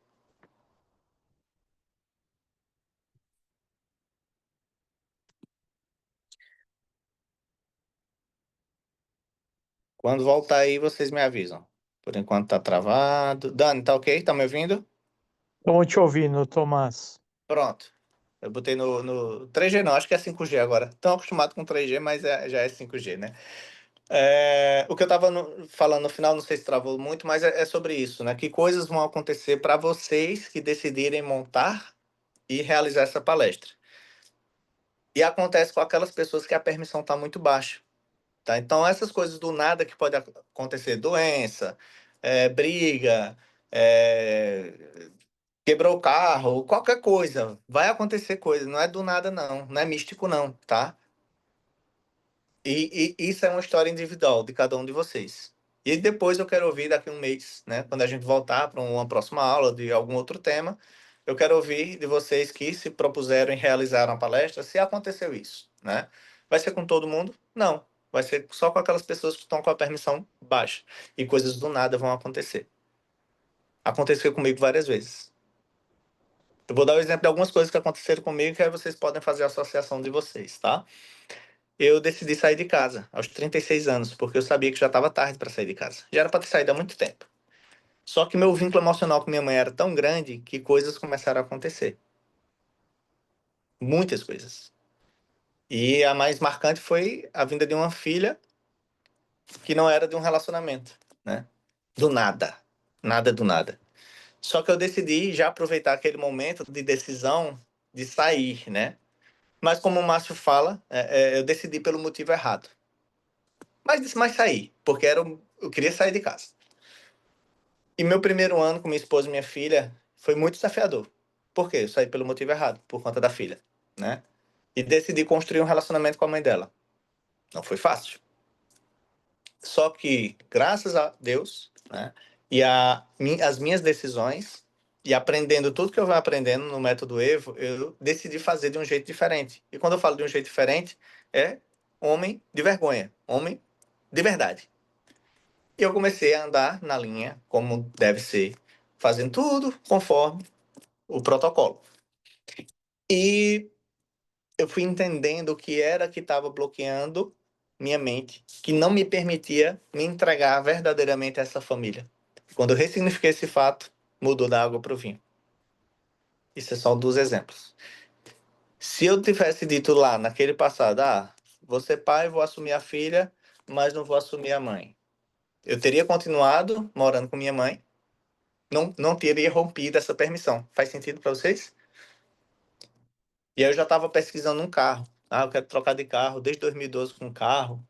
Quando voltar aí, vocês me avisam. Por enquanto tá travado. Dani, tá ok? Tá me ouvindo? Estamos te ouvindo, Tomás. Pronto. Eu botei no 3G não, acho que é 5G agora. Estão acostumado com 3G, mas já é 5G, né? O que eu estava falando no final, não sei se travou muito, mas é sobre isso, né? Que coisas vão acontecer para vocês que decidirem montar e realizar essa palestra. E acontece com aquelas pessoas que a permissão está muito baixa, tá? Então, essas coisas do nada que pode acontecer, doença, briga, é, quebrou o carro, qualquer coisa, vai acontecer coisa, não é do nada não, não é místico não, tá? E isso é uma história individual de cada um de vocês. E depois eu quero ouvir daqui a um mês, né? Quando a gente voltar para uma próxima aula de algum outro tema, eu quero ouvir de vocês que se propuseram em realizar uma palestra, se aconteceu isso, né? Vai ser com todo mundo? Não. Vai ser só com aquelas pessoas que estão com a permissão baixa. E coisas do nada vão acontecer. Aconteceu comigo várias vezes. Eu vou dar o exemplo de algumas coisas que aconteceram comigo, que aí vocês podem fazer a associação de vocês, tá? Eu decidi sair de casa aos 36 anos, porque eu sabia que já estava tarde para sair de casa. Já era para ter saído há muito tempo. Só que meu vínculo emocional com minha mãe era tão grande que coisas começaram a acontecer. Muitas coisas. E a mais marcante foi a vinda de uma filha que não era de um relacionamento, né? Do nada. Nada do nada. Só que eu decidi já aproveitar aquele momento de decisão de sair, né? Mas como o Márcio fala, eu decidi pelo motivo errado. Mas disse mais sair, porque eu queria sair de casa. E meu primeiro ano com minha esposa e minha filha foi muito desafiador. Por quê? Eu saí pelo motivo errado, por conta da filha, né? E decidi construir um relacionamento com a mãe dela. Não foi fácil. Só que, graças a Deus, né? E as minhas decisões, e aprendendo tudo que eu vou aprendendo no método Evo, eu decidi fazer de um jeito diferente. E quando eu falo de um jeito diferente, é homem de vergonha, homem de verdade. E eu comecei a andar na linha, como deve ser, fazendo tudo conforme o protocolo. E eu fui entendendo o que era que estava bloqueando minha mente, que não me permitia me entregar verdadeiramente a essa família. Quando eu ressignifiquei esse fato, mudou da água para o vinho. Isso é só um dos exemplos. Se eu tivesse dito lá, naquele passado, vou ser pai, vou assumir a filha, mas não vou assumir a mãe. Eu teria continuado morando com minha mãe, não teria rompido essa permissão. Faz sentido para vocês? E aí eu já estava pesquisando um carro. Eu quero trocar de carro desde 2012 com um carro.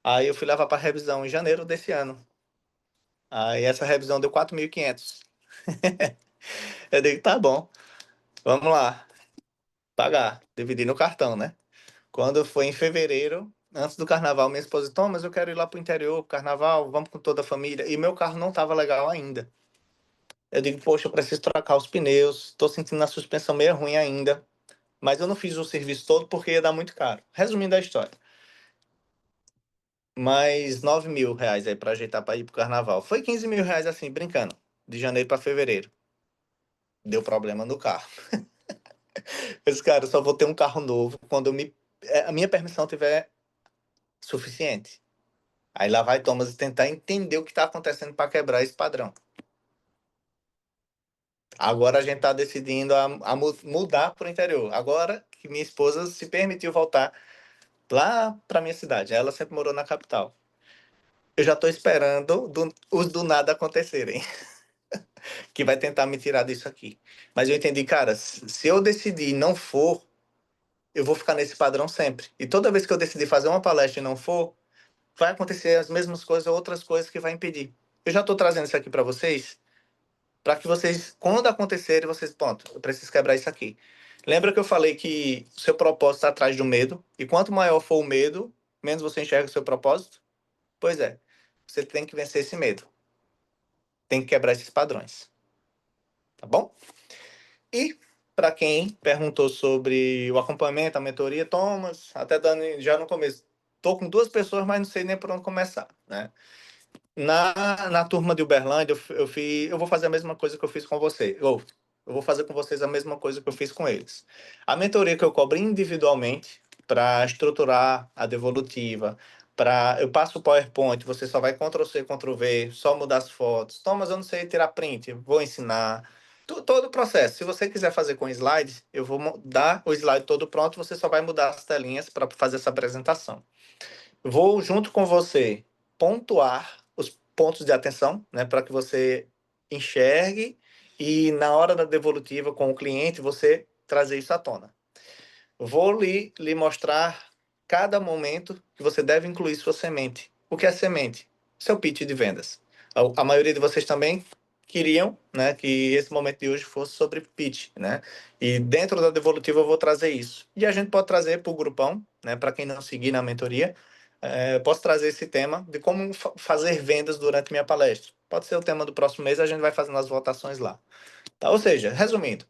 Aí eu fui levar para revisão em janeiro desse ano. Aí essa revisão deu 4.500. Eu digo, tá bom, vamos lá, pagar, dividir no cartão, né? Quando foi em fevereiro, antes do carnaval, minha esposa disse, mas eu quero ir lá pro interior, carnaval, vamos com toda a família. E meu carro não estava legal ainda. Eu digo, poxa, eu preciso trocar os pneus, estou sentindo a suspensão meio ruim ainda. Mas eu não fiz o serviço todo porque ia dar muito caro. Resumindo a história. Mais 9.000 reais aí para ajeitar para ir pro carnaval. Foi 15.000 reais assim, brincando. De janeiro para fevereiro. Deu problema no carro. Esse cara, eu só vou ter um carro novo quando a minha permissão tiver suficiente. Aí lá vai Thomas tentar entender o que está acontecendo para quebrar esse padrão. Agora a gente está decidindo a mudar para o interior. Agora que minha esposa se permitiu voltar lá para minha cidade. Ela sempre morou na capital. Eu já estou esperando os do nada acontecerem. Que vai tentar me tirar disso aqui. Mas eu entendi, cara, se eu decidir não for, eu vou ficar nesse padrão sempre. E toda vez que eu decidir fazer uma palestra e não for, vai acontecer as mesmas coisas ou outras coisas que vai impedir. Eu já estou trazendo isso aqui para vocês, para que vocês, quando acontecerem, vocês, ponto, eu preciso quebrar isso aqui. Lembra que eu falei que o seu propósito está atrás do medo? E quanto maior for o medo, menos você enxerga o seu propósito? Pois é, você tem que vencer esse medo. Tem que quebrar esses padrões. Tá bom? E para quem perguntou sobre o acompanhamento, a mentoria, Thomas, até Dani já no começo, estou com 2 pessoas, mas não sei nem por onde começar, né? Na turma de Uberlândia, eu vou fazer a mesma coisa que eu fiz com você. Eu vou fazer com vocês a mesma coisa que eu fiz com eles. A mentoria que eu cobro individualmente para estruturar a devolutiva, eu passo o PowerPoint, você só vai Ctrl+C, Ctrl+V, só mudar as fotos. Thomas, eu não sei tirar print, vou ensinar. Todo o processo. Se você quiser fazer com slides, eu vou dar o slide todo pronto, você só vai mudar as telinhas para fazer essa apresentação. Vou, junto com você, pontuar os pontos de atenção, né, para que você enxergue e, na hora da devolutiva com o cliente, você trazer isso à tona. Vou lhe mostrar cada momento que você deve incluir sua semente. O que é semente? Seu pitch de vendas. A maioria de vocês também queriam, né, que esse momento de hoje fosse sobre pitch, né? E dentro da devolutiva eu vou trazer isso. E a gente pode trazer para o grupão, né, para quem não seguir na mentoria, posso trazer esse tema de como fazer vendas durante minha palestra. Pode ser o tema do próximo mês, a gente vai fazendo as votações lá. Tá? Ou seja, resumindo,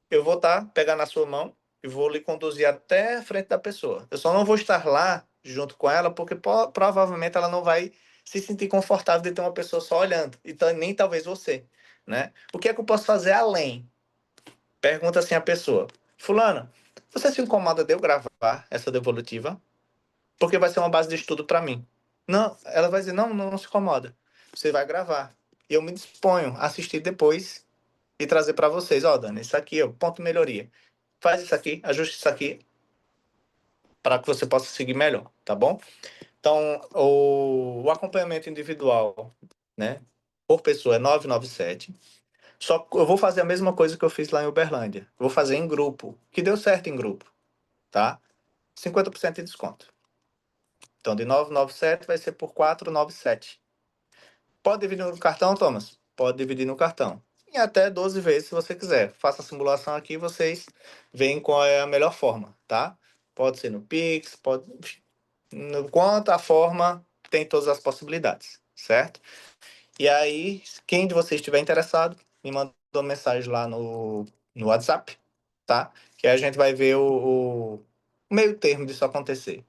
eu vou pegar na sua mão e vou lhe conduzir até a frente da pessoa. Eu só não vou estar lá junto com ela, porque provavelmente ela não vai se sentir confortável de ter uma pessoa só olhando, e nem talvez você, né? O que é que eu posso fazer além? Pergunta assim a pessoa: fulano, você se incomoda de eu gravar essa devolutiva? Porque vai ser uma base de estudo para mim. Não, ela vai dizer, não se incomoda. Você vai gravar. E eu me disponho a assistir depois e trazer para vocês. Dani, isso aqui é o ponto de melhoria. Faz isso aqui, ajuste isso aqui. para que você possa seguir melhor, tá bom? Então, o acompanhamento individual, né, por pessoa é 997. Só que eu vou fazer a mesma coisa que eu fiz lá em Uberlândia. Vou fazer em grupo, que deu certo em grupo, tá? 50% de desconto. Então, de 997 vai ser por 497. Pode dividir no cartão, Thomas? Pode dividir no cartão. Em até 12 vezes, se você quiser. Faça a simulação aqui e vocês veem qual é a melhor forma, tá? Pode ser no Pix, pode... No quanto a forma, tem todas as possibilidades, certo? E aí, quem de vocês estiver interessado, me manda uma mensagem lá no WhatsApp, tá? Que aí a gente vai ver o meio termo disso acontecer.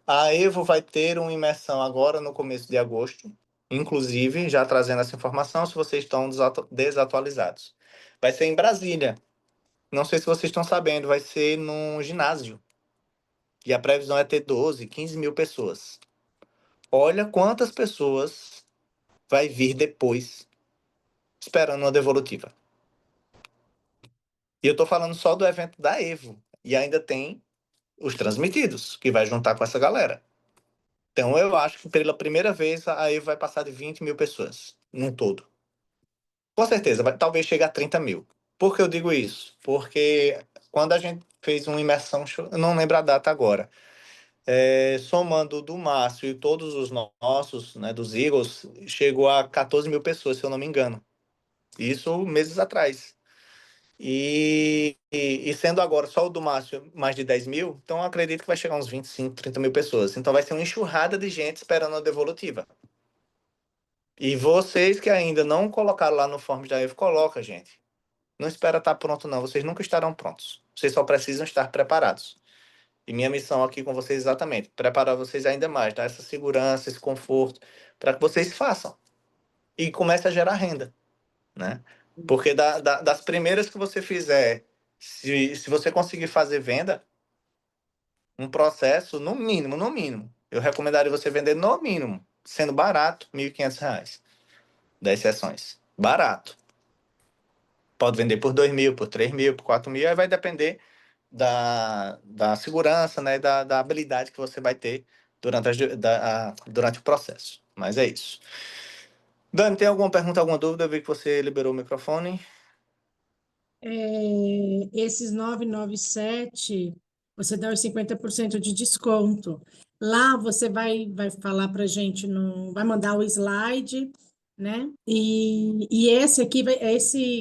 A Evo vai ter uma imersão agora no começo de agosto, inclusive, já trazendo essa informação, se vocês estão desatualizados. Vai ser em Brasília. Não sei se vocês estão sabendo, vai ser num ginásio. E a previsão é ter 12, 15 mil pessoas. Olha quantas pessoas vai vir depois esperando uma devolutiva. E eu estou falando só do evento da Evo. E ainda tem os transmitidos, que vai juntar com essa galera. Então eu acho que pela primeira vez a Evo vai passar de 20 mil pessoas, num todo. Com certeza, talvez chegue a 30 mil. Por que eu digo isso? Porque quando a gente fez uma imersão, eu não lembro a data agora, somando do Márcio e todos os nossos, né, dos Eagles, chegou a 14 mil pessoas, se eu não me engano. Isso meses atrás. E sendo agora só o do Márcio mais de 10 mil, então eu acredito que vai chegar uns 25, 30 mil pessoas. Então vai ser uma enxurrada de gente esperando a devolutiva. E vocês que ainda não colocaram lá no form da Evo, coloca, gente. Não espera estar pronto, não. Vocês nunca estarão prontos. Vocês só precisam estar preparados. E minha missão aqui com vocês é exatamente preparar vocês ainda mais, dar essa segurança, esse conforto, para que vocês façam. E comece a gerar renda, né? Porque das primeiras que você fizer, se você conseguir fazer venda, um processo, no mínimo, eu recomendaria você vender no mínimo, sendo barato, R$ 1.500. 10 sessões. Barato. Pode vender por 2 mil, por 3 mil, por 4 mil, aí vai depender da segurança, né, da habilidade que você vai ter durante o processo. Mas é isso. Dani, tem alguma pergunta, alguma dúvida? Eu vi que você liberou o microfone. Esses 997, você dá os 50% de desconto. Lá você vai falar para a gente, vai mandar o slide, né? E esse aqui,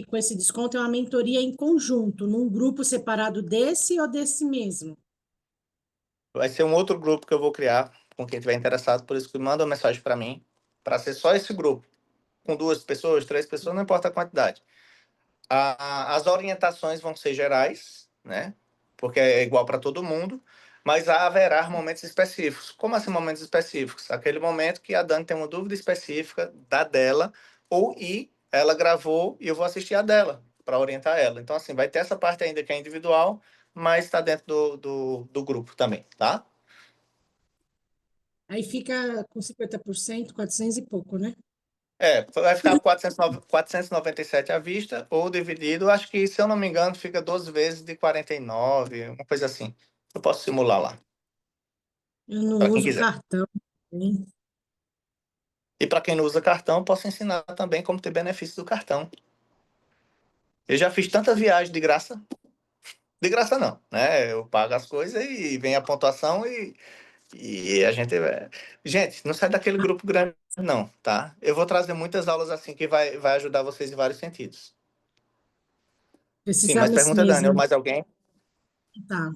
com esse desconto, é uma mentoria em conjunto, num grupo separado desse ou desse mesmo? Vai ser um outro grupo que eu vou criar com quem estiver interessado, por isso que manda uma mensagem para mim, para ser só esse grupo. Com 2 pessoas, 3 pessoas, não importa a quantidade. As orientações vão ser gerais, né? Porque é igual para todo mundo, mas haverá momentos específicos. Como assim momentos específicos? Aquele momento que a Dani tem uma dúvida específica da dela, ela gravou e eu vou assistir a dela para orientar ela. Então, assim, vai ter essa parte ainda que é individual, mas está dentro do grupo também, tá? Aí fica com 50%, 400 e pouco, né? Vai ficar 497 à vista, ou dividido, acho que, se eu não me engano, fica 12 vezes de 49, uma coisa assim. Eu posso simular lá, Eu não para quem uso quiser. cartão, hein? E para quem não usa cartão, eu posso ensinar também como ter benefício do cartão. Eu já fiz tanta viagem de graça não, né? Eu pago as coisas e vem a pontuação e a gente... Gente, não sai daquele grupo grande não, tá? Eu vou trazer muitas aulas assim que vai ajudar vocês em vários sentidos. Sim, mas Precisamos pergunta, Dani, ou mesmo. mais alguém? Tá.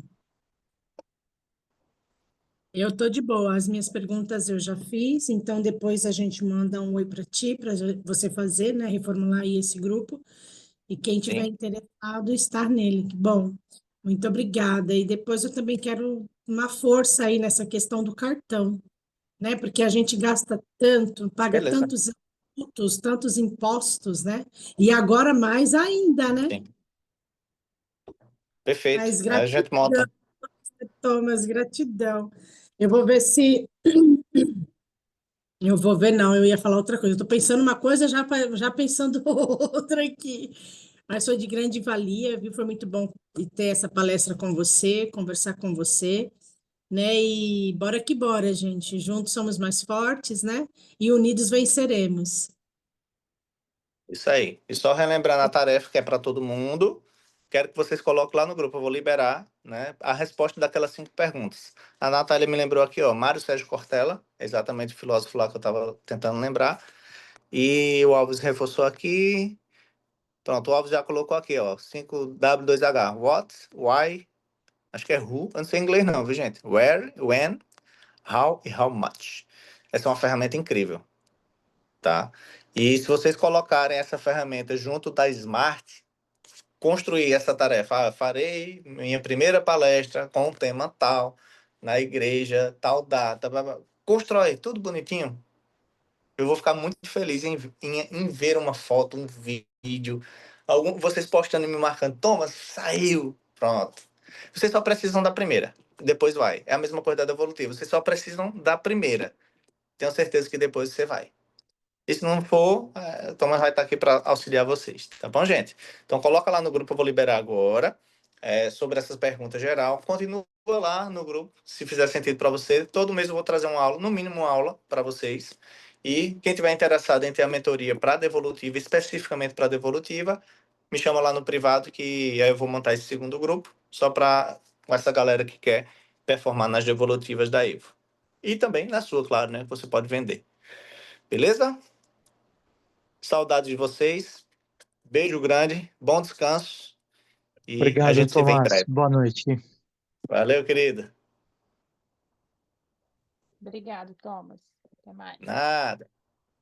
Eu tô de boa. As minhas perguntas eu já fiz, então depois a gente manda um oi para ti, para você fazer, né? Reformular aí esse grupo. E quem tiver Sim. interessado, estar nele. Bom, muito obrigada. E depois eu também quero uma força aí nessa questão do cartão, né? Porque a gente gasta tanto, paga Beleza. tantos impostos, né? E agora mais ainda, né? Sim. Perfeito. Mas Aí a gente gratidão, monta. Thomas, gratidão. Eu vou ver se. Eu vou ver, não, eu ia falar outra coisa. Eu tô pensando uma coisa, já pensando outra aqui. Mas foi de grande valia, viu? Foi muito bom ter essa palestra com você, conversar com você, né? E bora que bora, gente. Juntos somos mais fortes, né? E unidos venceremos. Isso aí. E só relembrando a tarefa que é para todo mundo, quero que vocês coloquem lá no grupo, eu vou liberar, né, a resposta daquelas 5 perguntas. A Natália me lembrou aqui, ó, Mário Sérgio Cortella, exatamente o filósofo lá que eu estava tentando lembrar. E o Alves reforçou aqui. Pronto, o Alves já colocou aqui, ó, 5W2H. What, why, acho que é who, eu não sei inglês não, viu, gente? Where, when, how e how much. Essa é uma ferramenta incrível, tá? E se vocês colocarem essa ferramenta junto da Smart, construir essa tarefa, farei minha primeira palestra com o tema tal, na igreja, tal data, blá, blá. Constrói tudo bonitinho. Eu vou ficar muito feliz em ver uma foto, um vídeo, vocês postando e me marcando, Thomas, saiu, pronto. Vocês só precisam da primeira, depois vai. É a mesma coisa da devolutiva, vocês só precisam da primeira. Tenho certeza que depois você vai. E se não for, o Thomas vai estar aqui para auxiliar vocês, tá bom, gente? Então coloca lá no grupo, eu vou liberar agora, sobre essas perguntas geral. Continua lá no grupo, se fizer sentido para você. Todo mês eu vou trazer uma aula, no mínimo uma aula para vocês. E quem tiver interessado em ter a mentoria para devolutiva, especificamente para devolutiva, me chama lá no privado que aí eu vou montar esse segundo grupo, só para essa galera que quer performar nas devolutivas da Evo. E também na sua, claro, né? Que você pode vender. Beleza? Saudades de vocês. Beijo grande, bom descanso. E a Obrigado, gente se vê em Tomás. breve. Boa noite. Valeu, querida. Obrigado, Thomas. Até mais. Nada.